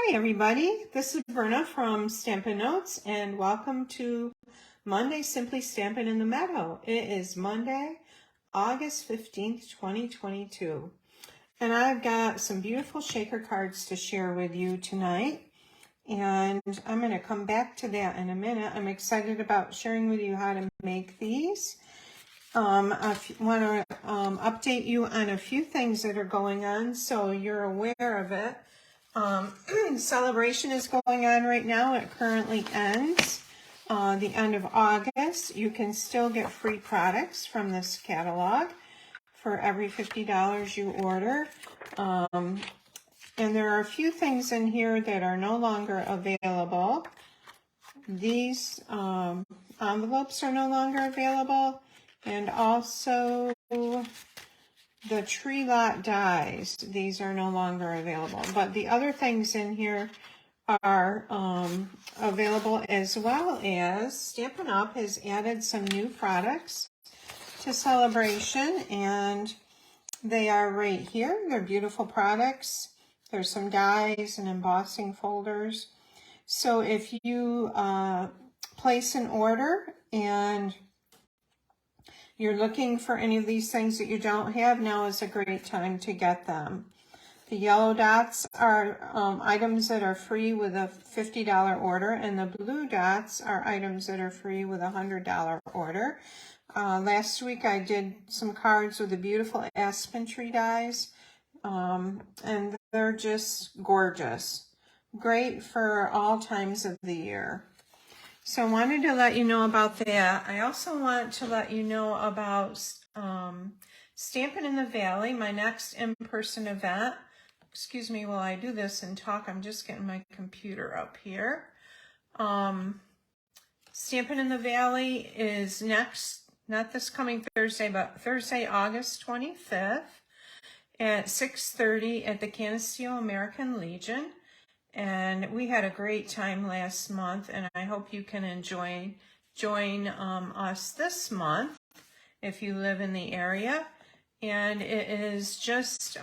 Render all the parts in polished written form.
Hi everybody, this is Verna from StampinNotes and welcome to Monday Simply Stampin' in the Meadow. It is Monday, August 15th, 2022. And I've got some beautiful shaker cards to share with you tonight. And I'm going to come back to that in a minute. I'm excited about sharing with you how to make these. I want to update you on a few things that are going on so you're aware of it. Celebration is going on right now. It currently ends the end of August. You can still get free products from this catalog for every $50 you order. And there are a few things in here that are no longer available. These envelopes are no longer available, and also the tree lot dies. These are no longer available, but the other things in here are available, as well as Stampin' Up! Has added some new products to Celebration, and they are right here. They're beautiful products. There's some dies and embossing folders. So if you place an order and you're looking for any of these things that you don't have, now is a great time to get them. The yellow dots are items that are free with a $50 order, and the blue dots are items that are free with a $100 order. Last week I did some cards with the beautiful aspen tree dies, and they're just gorgeous. Great for all times of the year. So I wanted to let you know about that. I also want to let you know about Stampin' in the Valley, my next in-person event. Excuse me while I do this and talk. I'm just getting my computer up here. Stampin' in the Valley is next, not this coming Thursday, but Thursday, August 25th at 6:30 at the Canisteo American Legion. And we had a great time last month, and I hope you can join us this month if you live in the area. And it is just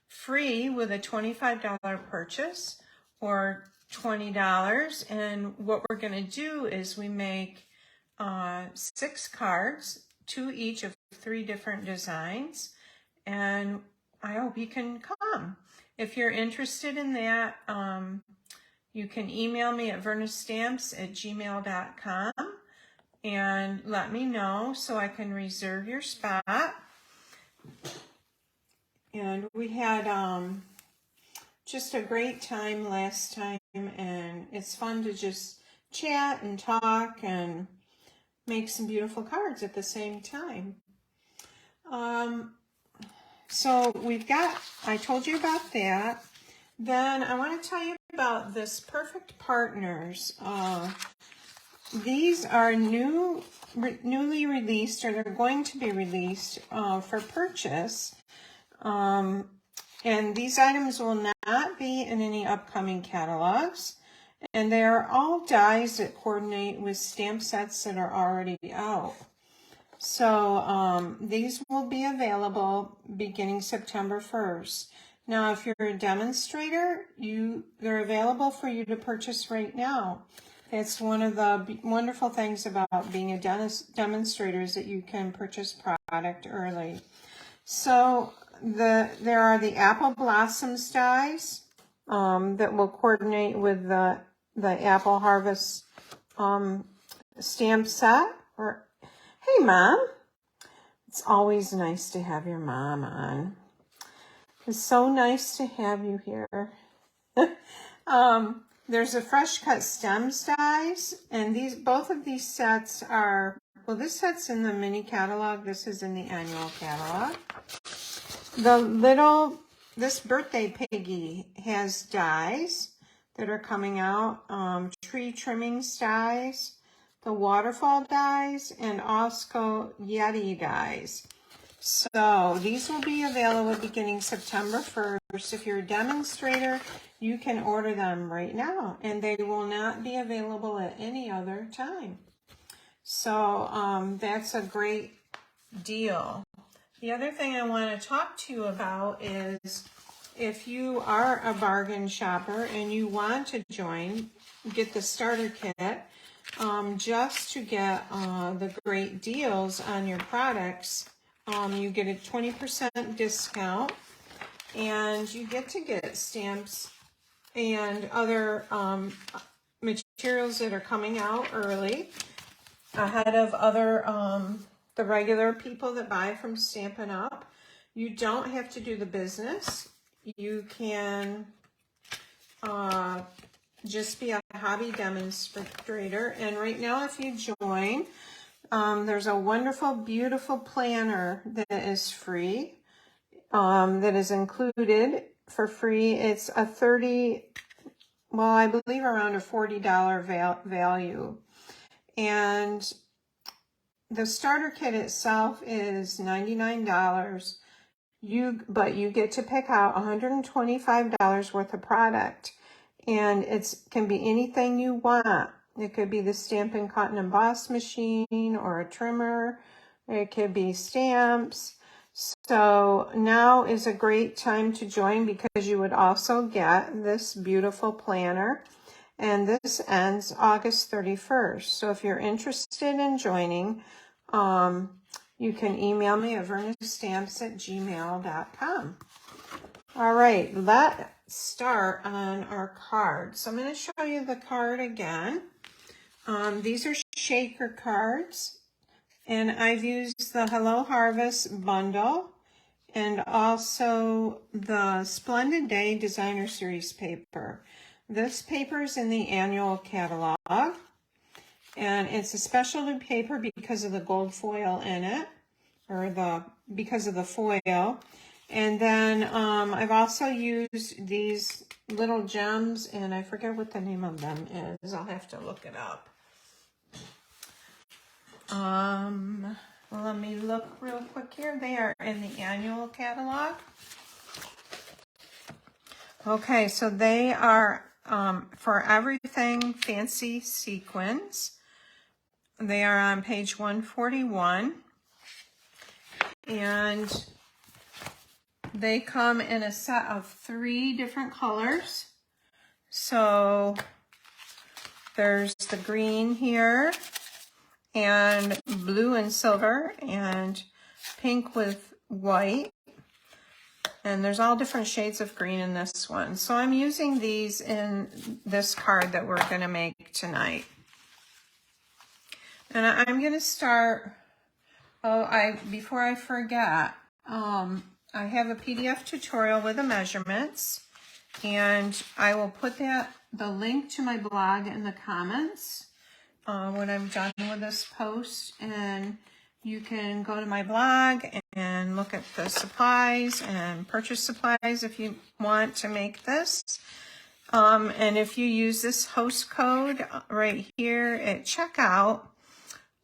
free with a $25 purchase or $20. And what we're going to do is we make 6 cards, 2 each of 3 different designs, and I hope you can come. If you're interested in that, you can email me at vernastamps@gmail.com and let me know so I can reserve your spot. And we had just a great time last time, and it's fun to just chat and talk and make some beautiful cards at the same time. So we've got, I told you about that. Then I want to tell you about this Perfect Partners. These are newly released, or they're going to be released for purchase. And these items will not be in any upcoming catalogs. And they are all dies that coordinate with stamp sets that are already out. So these will be available beginning September 1st. Now, if you're a demonstrator, they're available for you to purchase right now. That's one of the wonderful things about being a demonstrator, is that you can purchase product early. So there are the Apple Blossoms dies that will coordinate with the Apple Harvest stamp set. Hey, Mom. It's always nice to have your mom on. It's so nice to have you here. There's a Fresh Cut Stems dies, and both of these sets are, well, this set's in the mini catalog. This is in the annual catalog. This birthday piggy has dies that are coming out. Tree trimmings dies, the waterfall dies, and also Yeti dies. So these will be available beginning September 1st. If you're a demonstrator, you can order them right now, and they will not be available at any other time. So that's a great deal. The other thing I want to talk to you about is if you are a bargain shopper and you want to join, get the starter kit, just to get the great deals on your products. You get a 20% discount, and you get to get stamps and other materials that are coming out early ahead of other the regular people that buy from Stampin' Up. You don't have to do the business. You can just be a hobby demonstrator. And right now, if you join, there's a wonderful, beautiful planner that is free, that is included for free. It's a well, I believe around a $40 value. And the starter kit itself is $99. But you get to pick out $125 worth of product. And it can be anything you want. It could be the Stampin' Cut and Emboss machine or a trimmer. It could be stamps. So now is a great time to join, because you would also get this beautiful planner. And this ends August 31st. So if you're interested in joining, you can email me at vernastamps@gmail.com. All right, let's start on our card. So I'm going to show you the card again. These are shaker cards, and I've used the Hello Harvest bundle and also the Splendid Day Designer Series paper. This paper is in the annual catalog, and it's a specialty paper because of the gold foil in it, or because of the foil. And then I've also used these little gems, and I forget what the name of them is. I'll have to look it up. Let me look real quick here. They are in the annual catalog. Okay, so they are for everything fancy sequins. They are on page 141, and they come in a set of 3 different colors. So there's the green here, and blue and silver, and pink with white. And there's all different shades of green in this one. So I'm using these in this card that we're going to make tonight. And I'm going to start, before I forget, I have a PDF tutorial with the measurements, and I will put the link to my blog in the comments when I'm done with this post. And you can go to my blog and look at the supplies and purchase supplies if you want to make this. And if you use this host code right here at checkout,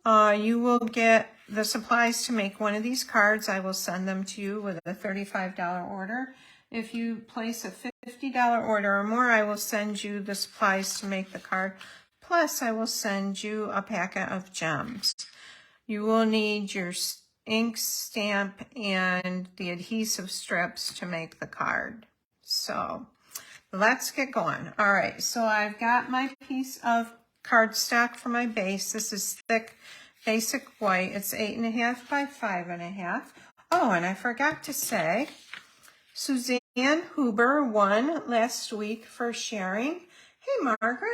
you will get the supplies to make one of these cards. I will send them to you with a $35 order. If you place a $50 order or more, I will send you the supplies to make the card. Plus, I will send you a packet of gems. You will need your ink, stamp, and the adhesive strips to make the card. So let's get going. All right, so I've got my piece of cardstock for my base. This is thick, basic white. It's 8.5 by 5.5. Oh, and I forgot to say, Suzanne Huber won last week for sharing. Hey, Margaret.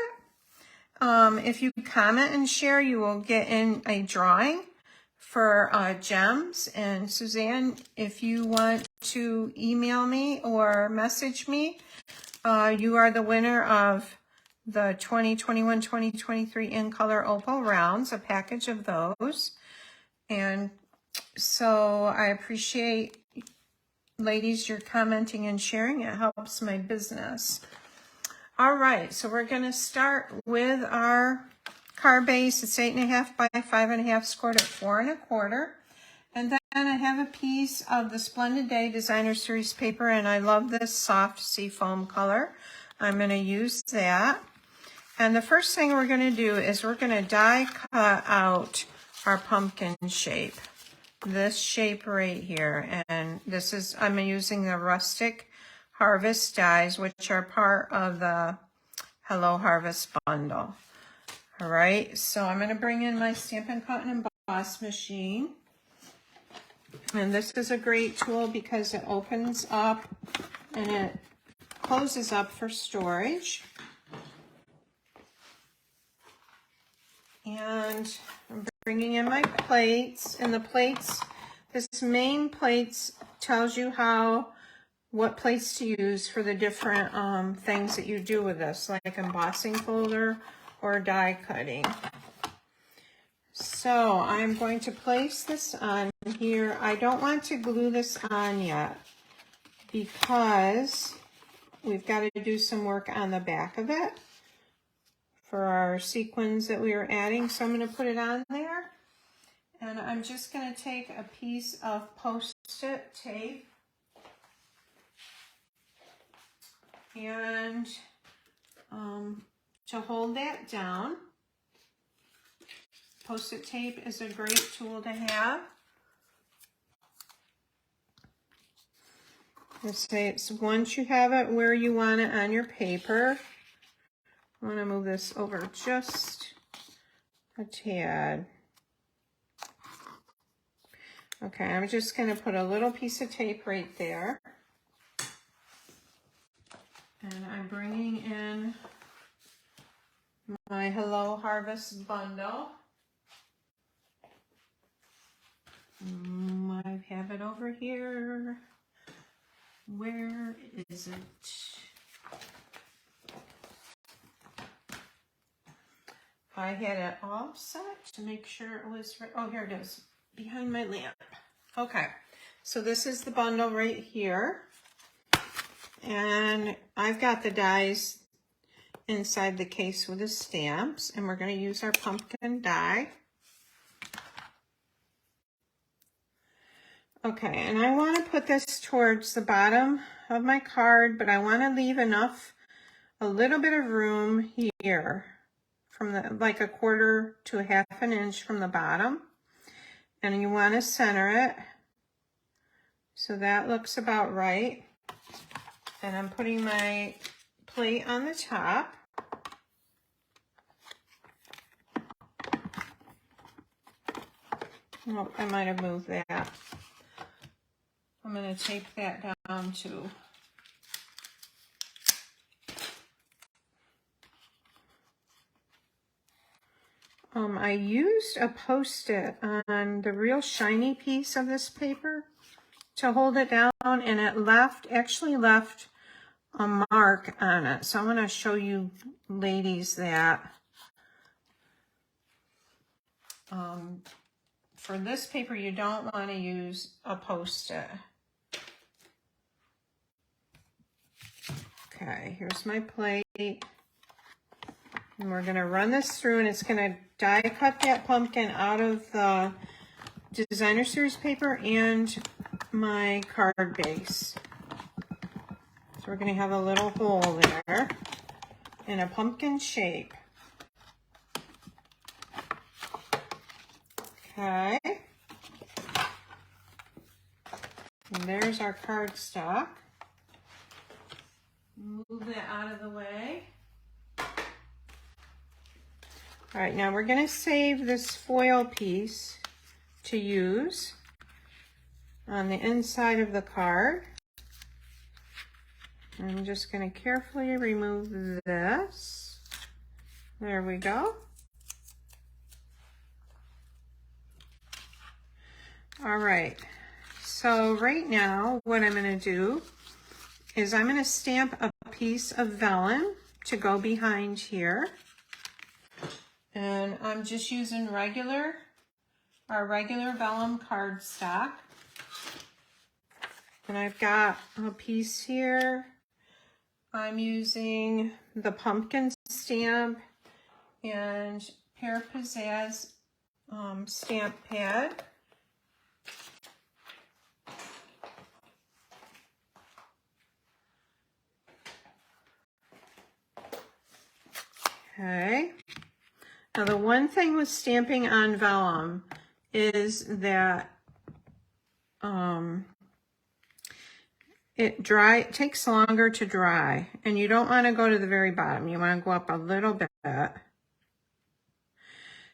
If you comment and share, you will get in a drawing for gems. And Suzanne, if you want to email me or message me, you are the winner of the 2021-2023 In Color Opal Rounds, a package of those. And so I appreciate, ladies, your commenting and sharing. It helps my business. All right, so we're going to start with our card base. It's 8.5 by 5.5, scored at 4.25. And then I have a piece of the Splendid Day Designer Series paper, and I love this soft seafoam color. I'm going to use that. And the first thing we're going to do is we're going to die cut out our pumpkin shape. This shape right here. And this is, I'm using the rustic Harvest dies, which are part of the Hello Harvest bundle. All right, so I'm going to bring in my Stampin' Cut and Emboss machine. And this is a great tool because it opens up and it closes up for storage. And I'm bringing in my plates, and the plates, this main plates tells you what plates to use for the different things that you do with this, like embossing folder or die cutting. So I'm going to place this on here. I don't want to glue this on yet because we've got to do some work on the back of it for our sequins that we are adding. So I'm going to put it on there, and I'm just going to take a piece of Post-it tape and to hold that down. Post-it tape is a great tool to have. Let's say it's once you have it where you want it on your paper. I want to move this over just a tad. Okay, I'm just going to put a little piece of tape right there. And I'm bringing in my Hello Harvest bundle. I have it over here. Where is it? I had it all set to make sure it was right. Oh, here it is, behind my lamp. Okay, so this is the bundle right here. And I've got the dies inside the case with the stamps, and we're going to use our pumpkin die. Okay, and I want to put this towards the bottom of my card, but I want to leave enough, a little bit of room here from the, like a quarter to a half an inch from the bottom. And you want to center it. So that looks about right. And I'm putting my plate on the top. Oh, I might have moved that. I'm going to tape that down too. I used a Post-it on the real shiny piece of this paper to hold it down, and it actually left a mark on it. So I'm going to show you ladies that for this paper you don't want to use a Post-it. Okay, here's my plate. And we're going to run this through, and it's going to die cut that pumpkin out of the designer series paper and my card base. So we're going to have a little hole there in a pumpkin shape. Okay. And there's our cardstock. Move that out of the way. All right, now we're going to save this foil piece to use on the inside of the card. I'm just going to carefully remove this. There we go. All right, so right now what I'm going to do is I'm going to stamp a piece of vellum to go behind here. And I'm just using our regular vellum cardstock. And I've got a piece here. I'm using the pumpkin stamp and Pear Pizzazz stamp pad. Okay. Now the one thing with stamping on vellum is that it takes longer to dry, and you don't want to go to the very bottom. You want to go up a little bit.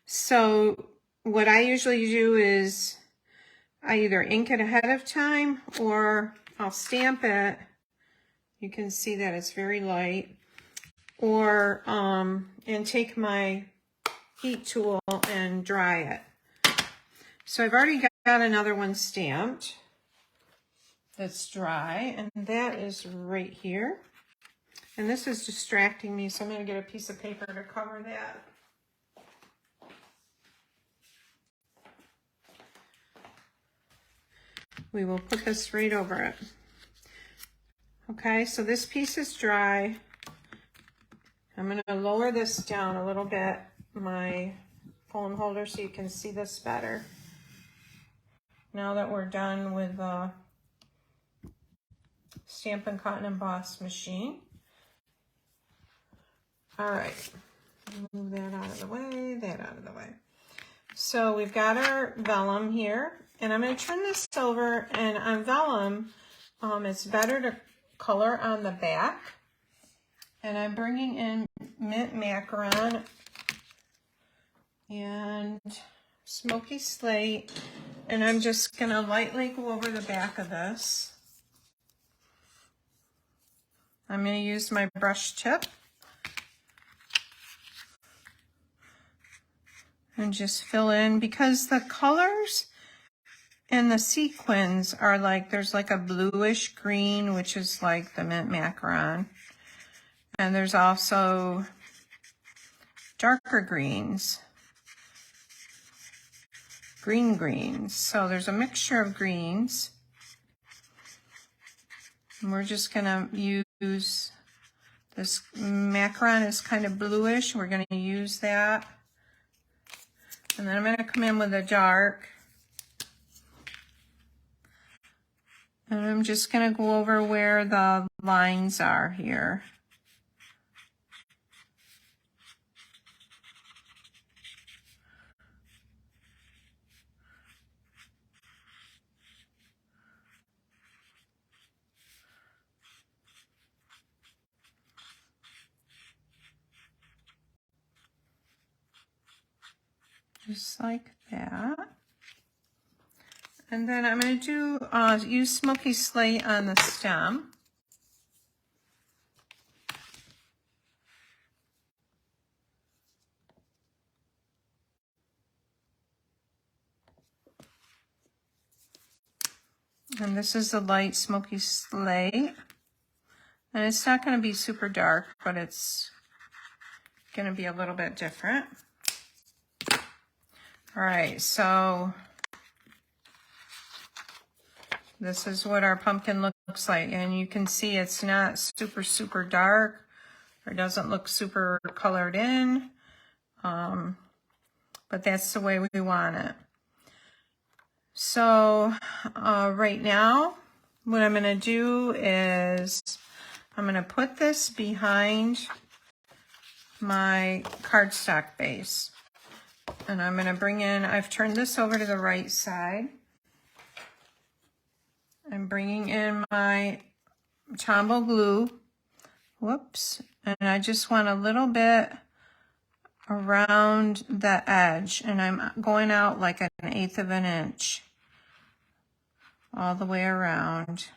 So what I usually do is I either ink it ahead of time or I'll stamp it. You can see that it's very light. Or, and take my heat tool and dry it. So I've already got another one stamped that's dry, and that is right here. And this is distracting me, so I'm going to get a piece of paper to cover that. We will put this right over it. Okay, so this piece is dry. I'm going to lower this down a little bit, my phone holder, so you can see this better. Now that we're done with the Stampin' Cut and Emboss machine. All right, move that out of the way, that out of the way. So we've got our vellum here, and I'm going to turn this over, and on vellum, it's better to color on the back. And I'm bringing in mint macaron and smoky slate, and I'm just going to lightly go over the back of this. I'm going to use my brush tip and just fill in, because the colors and the sequins are like, there's like a bluish green, which is like the mint macaron. And there's also darker greens, greens. So there's a mixture of greens. And we're just gonna use, this macaron is kind of bluish. We're gonna use that. And then I'm gonna come in with a dark. And I'm just gonna go over where the lines are here. Just like that. And then I'm going to do use smoky slate on the stem. And this is the light smoky slate. And it's not going to be super dark, but it's going to be a little bit different. All right, so this is what our pumpkin looks like. And you can see it's not super dark, or doesn't look super colored in. But that's the way we want it. So right now, what I'm going to do is I'm going to put this behind my cardstock base. And I'm going to bring in, I've turned this over to the right side. I'm bringing in my Tombow glue. Whoops. And I just want a little bit around the edge. And I'm going out like 1/8 of an inch. All the way around.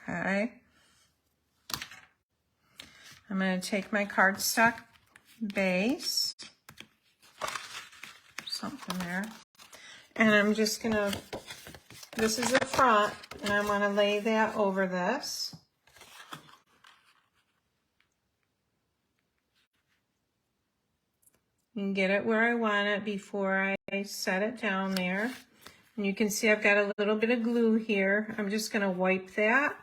Okay. I'm going to take my cardstock base, something there, and I'm just going to, this is the front, and I'm going to lay that over this. And get it where I want it before I set it down there. And you can see I've got a little bit of glue here. I'm just going to wipe that.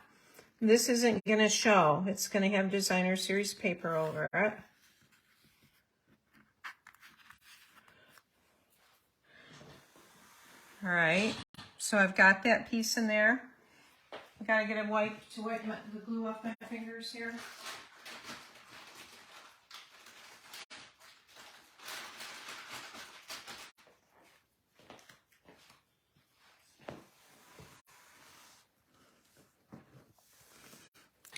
This isn't going to show. It's going to have designer series paper over it. All right, so I've got that piece in there. I've got to get a wipe to wipe the glue off my fingers here.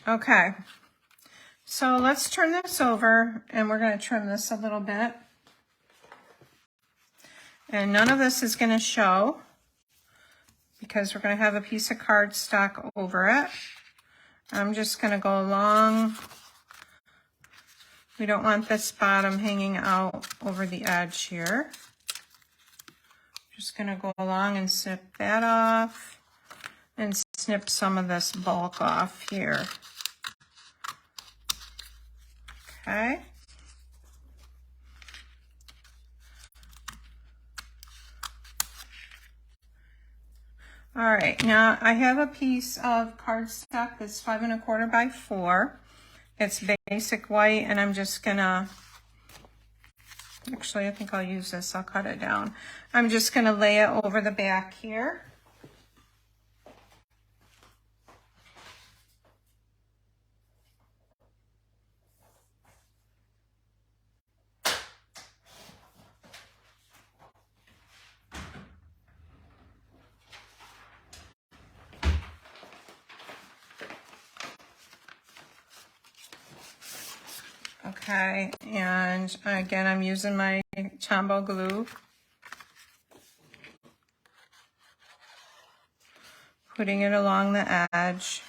Okay, so let's turn this over and we're going to trim this a little bit. And none of this is going to show because we're going to have a piece of cardstock over it. I'm just going to go along. We don't want this bottom hanging out over the edge here. Just going to go along and snip that off and snip some of this bulk off here. Okay. All right, now I have a piece of cardstock that's 5 1/4 by 4. It's basic white, and I'm just gonna, actually I think I'll use this, I'll cut it down. I'm just gonna lay it over the back here. Okay, and again, I'm using my Tombow glue. Putting it along the edge.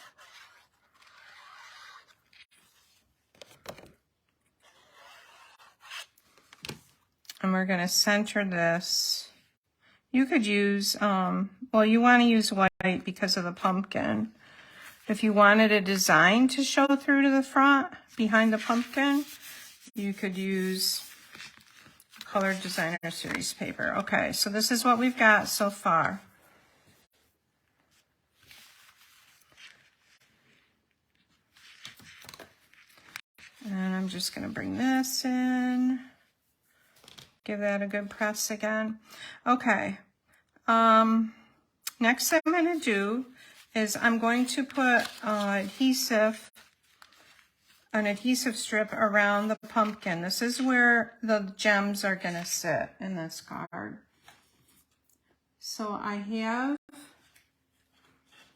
And we're going to center this. You could use, well, you want to use white because of the pumpkin. If you wanted a design to show through to the front, behind the pumpkin, you could use Colored Designer Series paper. Okay, so this is what we've got so far. And I'm just going to bring this in. Give that a good press again. Okay. Next thing I'm going to do is I'm going to put an adhesive strip around the pumpkin. This is where the gems are going to sit in this card. So I have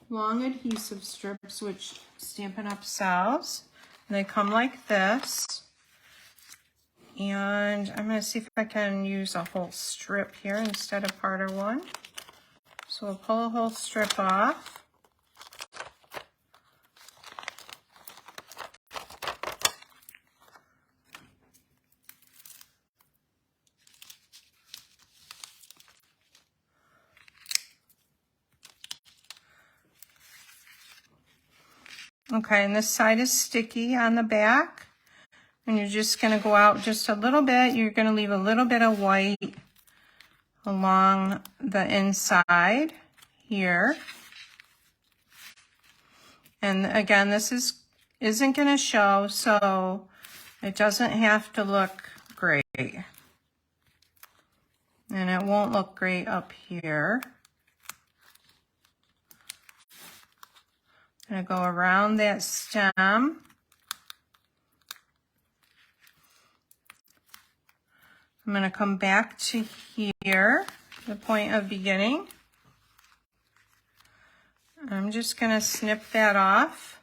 long adhesive strips, which Stampin' Up! Sells. And they come like this. And I'm going to see if I can use a whole strip here instead of part of one. So we'll pull a whole strip off. Okay, and this side is sticky on the back. And you're just going to go out just a little bit. You're going to leave a little bit of white along the inside here. And again, this isn't going to show, so it doesn't have to look great. And it won't look great up here. I'm going to go around that stem. I'm going to come back to here, the point of beginning. I'm just going to snip that off.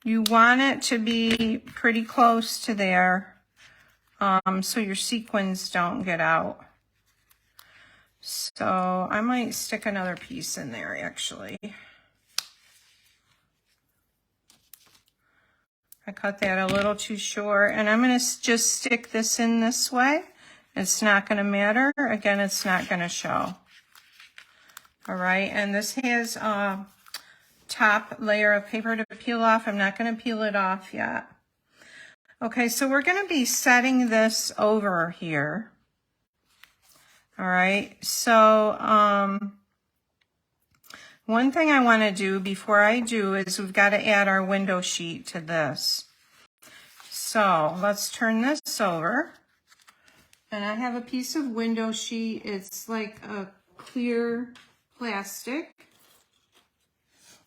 You want it to be pretty close to there, so your sequins don't get out. So I might stick another piece in there, actually. I cut that a little too short, and I'm going to just stick this in this way. It's not going to matter. Again, it's not going to show. All right, and this has a top layer of paper to peel off. I'm not going to peel it off yet. Okay, so we're going to be setting this over here. All right, so one thing I want to do before I do is we've got to add our window sheet to this. So let's turn this over. And I have a piece of window sheet. It's like a clear plastic.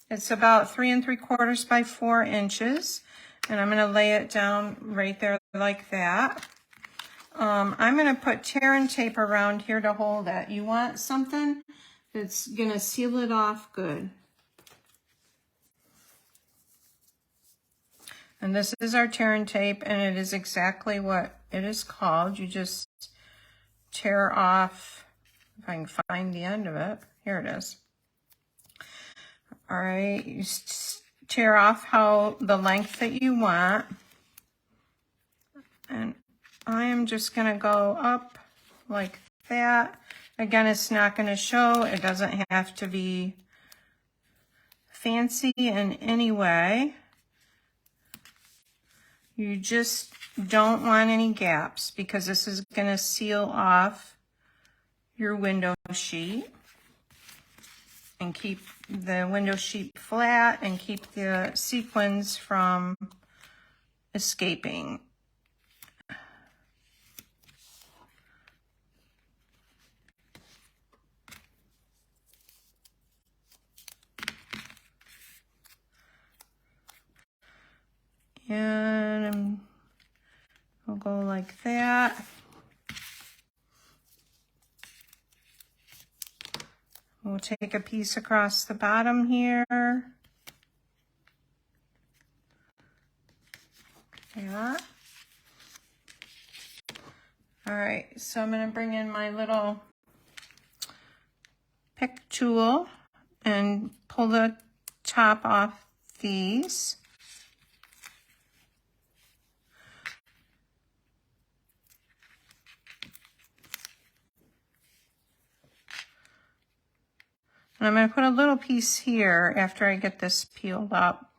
It's about 3 3/4 by 4 inches. And I'm going to lay it down right there like that. I'm going to put tear and tape around here to hold it. You want something that's going to seal it off good. And this is our tear and tape, and it is exactly what it is called. You just tear off, if I can find the end of it. Here it is. All right, you tear off the length that you want. And I am just gonna go up like that. Again, it's not gonna show. It doesn't have to be fancy in any way. You just don't want any gaps because this is going to seal off your window sheet and keep the window sheet flat and keep the sequins from escaping. And we'll go like that. We'll take a piece across the bottom here. Yeah. All right, so I'm going to bring in my little pick tool and pull the top off these. And I'm going to put a little piece here after I get this peeled up.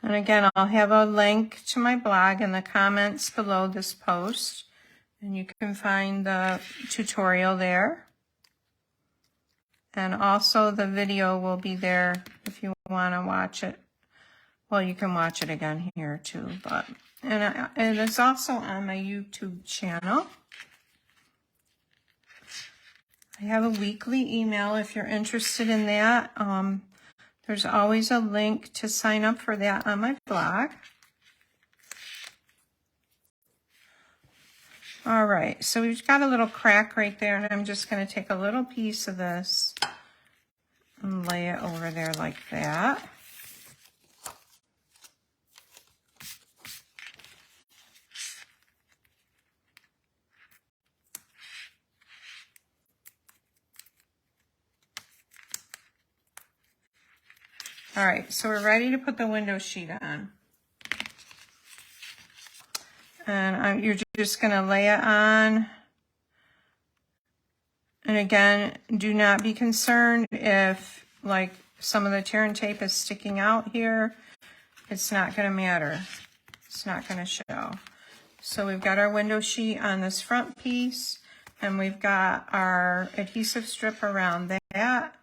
And again, I'll have a link to my blog in the comments below this post, and you can find the tutorial there. And also the video will be there if you want to watch it. Well, you can watch it again here too, but and it's also on my YouTube channel. I have a weekly email if you're interested in that. There's always a link to sign up for that on my blog. All right, so we've got a little crack right there, and I'm just going to take a little piece of this and lay it over there like that. All right, so we're ready to put the window sheet on. And you're just going to lay it on. And again, do not be concerned if like some of the tear and tape is sticking out here. It's not going to matter. It's not going to show. So we've got our window sheet on this front piece, and we've got our adhesive strip around that.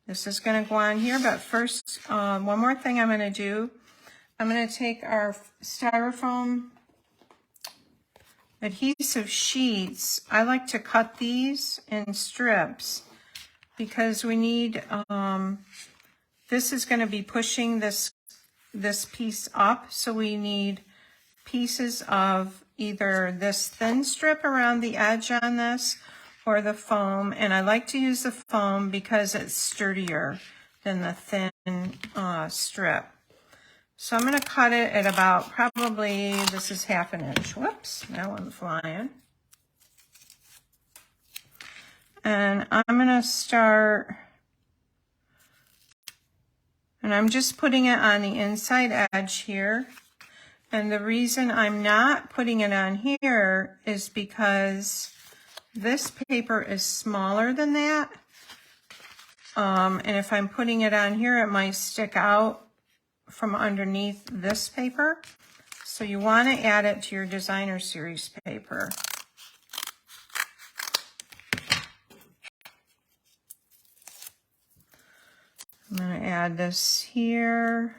This is going to go on here, but first, one more thing I'm going to do. I'm going to take our styrofoam adhesive sheets. I like to cut these in strips because we need, this is going to be pushing this piece up, so we need pieces of either this thin strip around the edge on this or the foam, and I like to use the foam because it's sturdier than the thin strip. So I'm going to cut it at about probably, this is 1/2 inch. Whoops, that one's flying. And I'm going to start, and I'm just putting it on the inside edge here. And the reason I'm not putting it on here is because this paper is smaller than that. And if I'm putting it on here, it might stick out from underneath this paper. So you want to add it to your designer series paper. I'm going to add this here.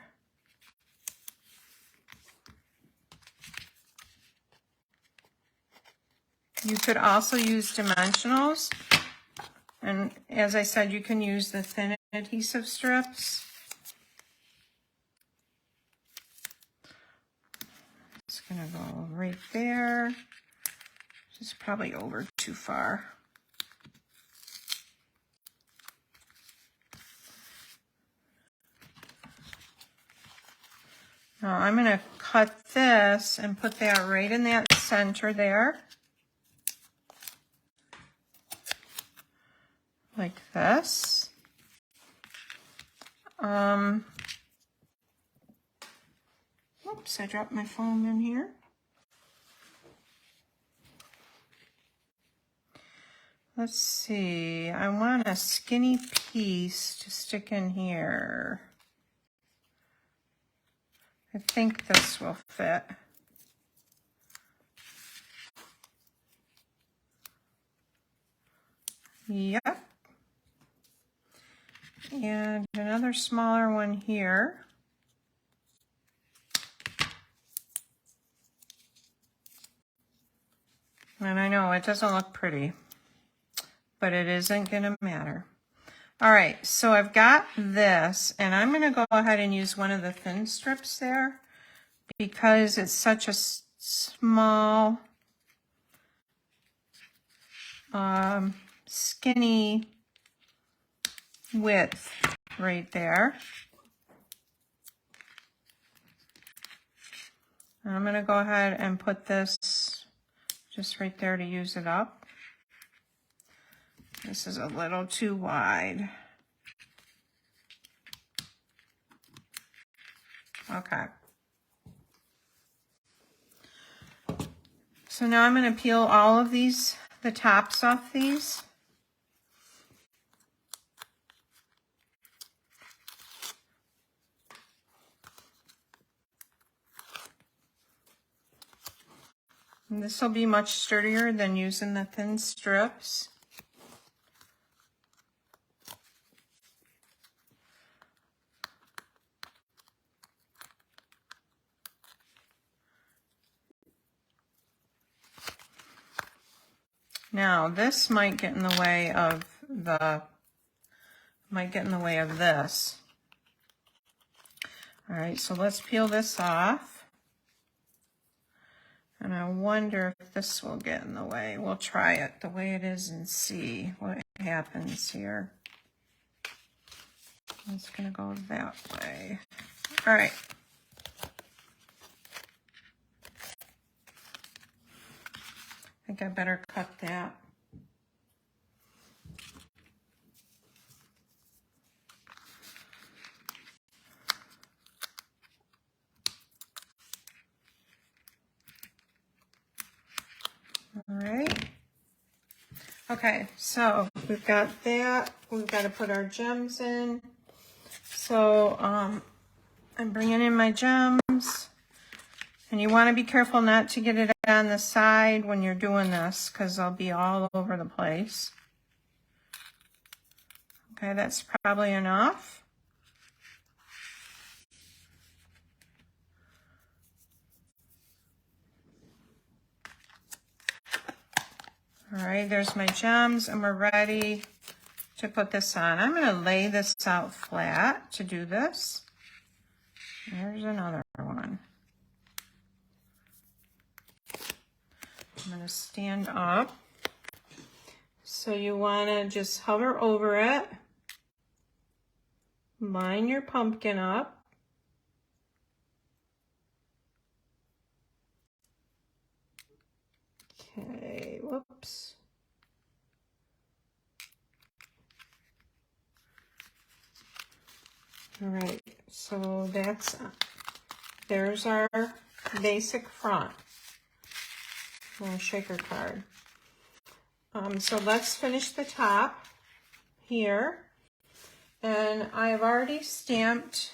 You could also use dimensionals. And as I said, you can use the thin adhesive strips. It's going to go right there. This is probably over too far. Now I'm going to cut this and put that right in that center there. Like this. Oops, I dropped my foam in here. Let's see, I want a skinny piece to stick in here. I think this will fit. Yep. And another smaller one here. And I know it doesn't look pretty, but it isn't gonna matter. All right, so I've got this, and I'm gonna go ahead and use one of the thin strips there because it's such a small, skinny width right there. I'm going to go ahead and put this just right there to use it up. This is a little too wide. Okay. So now I'm going to peel all of these, the tops off these. And this will be much sturdier than using the thin strips. Now this might get in the way of this. All right, so let's peel this off. And I wonder if this will get in the way. We'll try it the way it is and see what happens here. It's gonna go that way. All right. I think I better cut that. All right. Okay, so we've got that. We've got to put our gems in. So I'm bringing in my gems. And you want to be careful not to get it on the side when you're doing this because they'll be all over the place. Okay, that's probably enough. All right, there's my gems, and we're ready to put this on. I'm going to lay this out flat to do this. There's another one. I'm going to stand up. So you want to just hover over it. Line your pumpkin up. Okay, whoops. All right, so there's our basic front. Little shaker card. So let's finish the top here. And I've already stamped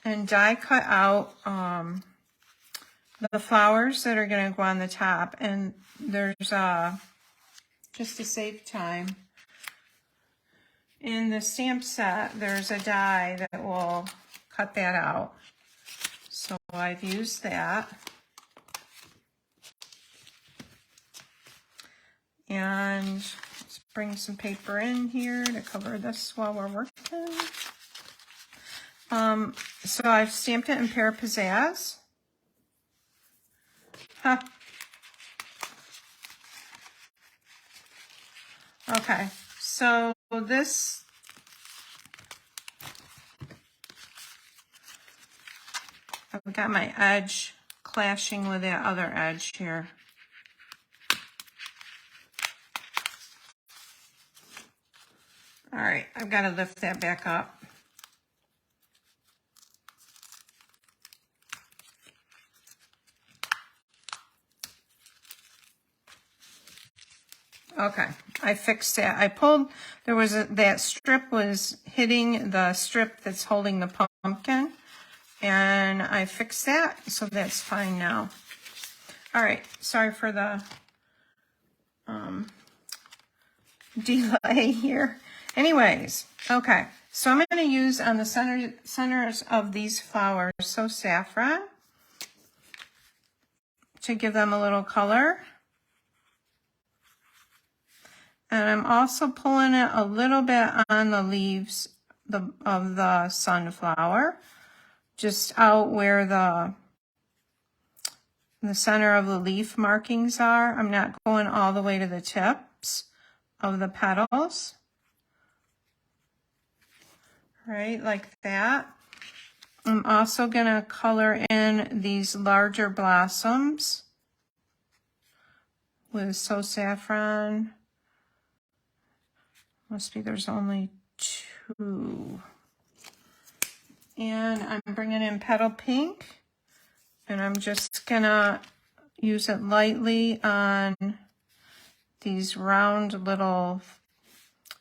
and die cut out the flowers that are going to go on the top. And there's, just to save time, in the stamp set, there's a die that will cut that out. So I've used that. And let's bring some paper in here to cover this while we're working. So I've stamped it in Pear Pizzazz. Okay, so this, I've got my edge clashing with that other edge here. All right, I've got to lift that back up. Okay, I fixed that. I pulled, there was that strip was hitting the strip that's holding the pumpkin, and I fixed that, so that's fine now. All right, sorry for the delay here. Anyways, okay, so I'm going to use on the centers of these flowers, so saffron, to give them a little color. And I'm also pulling it a little bit on the leaves of the sunflower, just out where the center of the leaf markings are. I'm not going all the way to the tips of the petals. Right, like that. I'm also going to color in these larger blossoms with So Saffron. Must be there's only 2. And I'm bringing in Petal Pink, and I'm just gonna use it lightly on these round little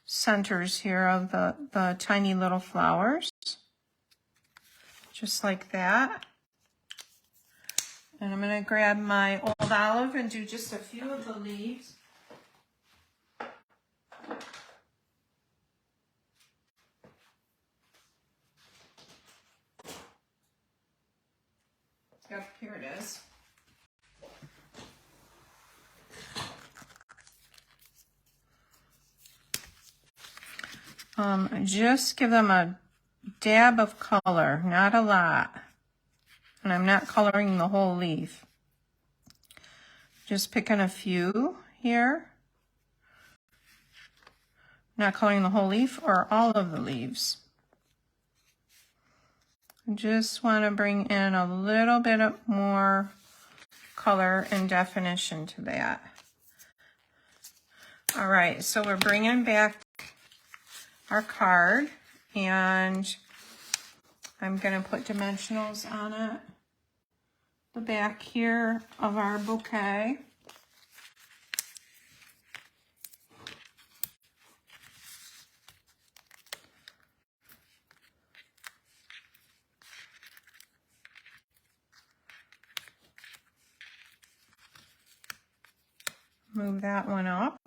centers here of the tiny little flowers, just like that. And I'm gonna grab my old olive and do just a few of the leaves. Yep, here it is. Just give them a dab of color, not a lot. And I'm not coloring the whole leaf. Just picking a few here. Not coloring the whole leaf or all of the leaves. Just want to bring in a little bit more color and definition to that. All right, so we're bringing back our card, and I'm going to put dimensionals on it. The back here of our bouquet. Move that one up.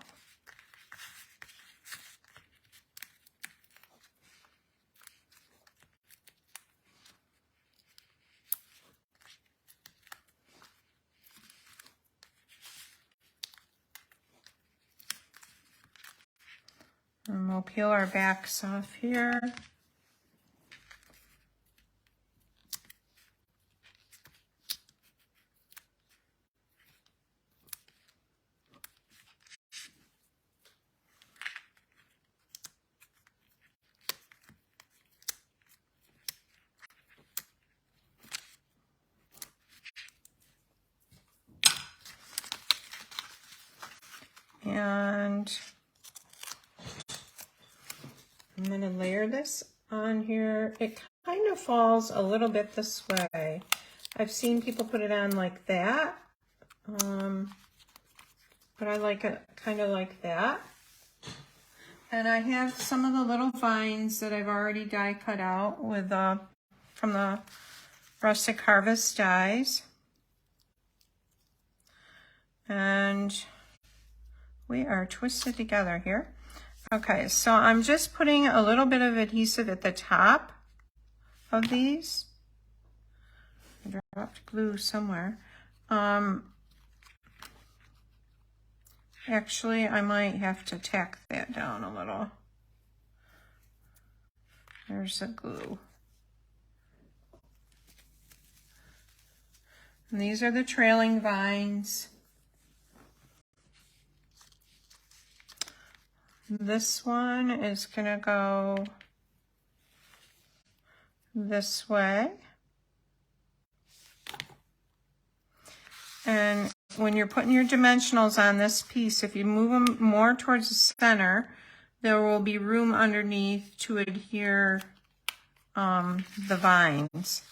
And we'll peel our backs off here. And I'm going to layer this on here. It kind of falls a little bit this way. I've seen people put it on like that, but I like it kind of like that. And I have some of the little vines that I've already die cut out with from the Rustic Harvest dies. And we are twisted together here. Okay, so I'm just putting a little bit of adhesive at the top of these. I dropped glue somewhere. Actually, I might have to tack that down a little. There's the glue. And these are the trailing vines. This one is gonna go this way. And when you're putting your dimensionals on this piece, if you move them more towards the center, there will be room underneath to adhere the vines.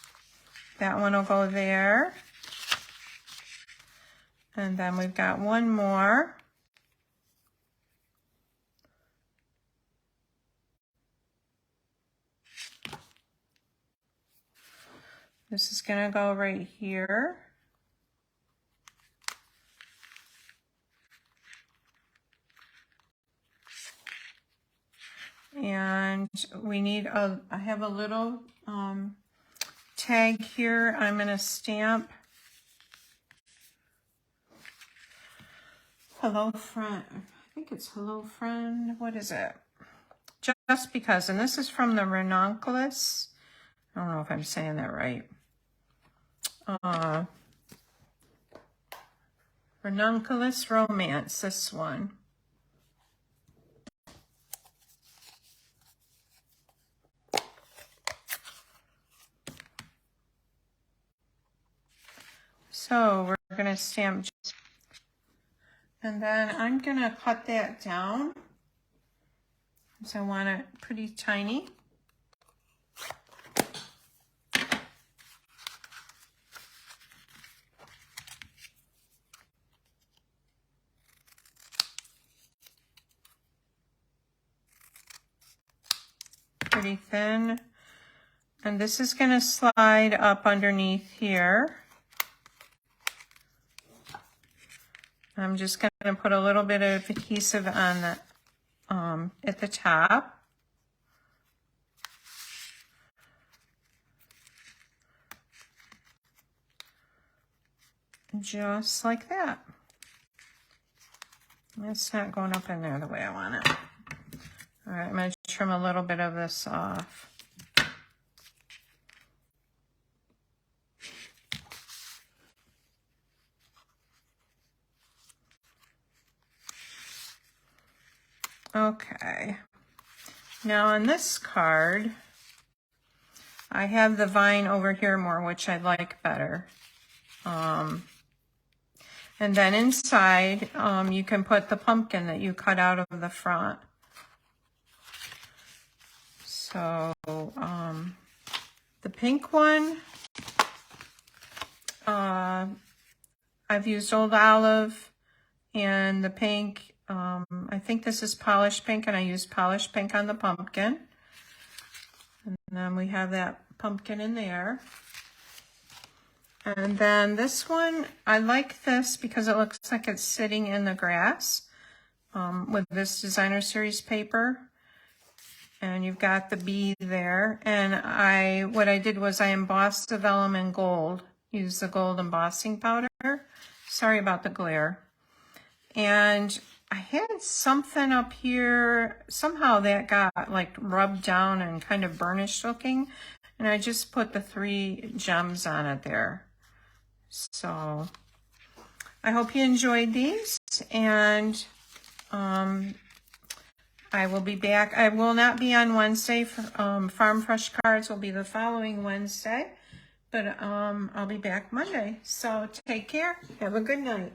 That one will go there. And then we've got one more. This is gonna go right here. And we need I have a little tag here. I'm gonna stamp hello friend. I think it's hello friend. What is it? Just because, and this is from the Ranunculus. I don't know if I'm saying that right. Ranunculus Romance, this one. So we're going to stamp, and then I'm going to cut that down because I want it pretty tiny. Pretty thin. And this is going to slide up underneath here. I'm just going to put a little bit of adhesive on the at the top. Just like that. It's not going up in there the way I want it. All right, I'm going to trim a little bit of this off. Okay, now on this card, I have the vine over here more, which I like better. And then inside, you can put the pumpkin that you cut out of the front. So, the pink one, I've used Old Olive, and the pink, I think this is polished pink, and I used polished pink on the pumpkin. And then we have that pumpkin in there. And then this one, I like this because it looks like it's sitting in the grass with this designer series paper. And you've got the bee there. And what I did was I embossed the vellum in gold. Use the gold embossing powder. Sorry about the glare. And I had something up here, somehow that got like rubbed down and kind of burnished looking. And I just put the 3 gems on it there. So I hope you enjoyed these, and I will be back. I will not be on Wednesday. Farm Fresh Cards will be the following Wednesday, but I'll be back Monday. So take care. Have a good night.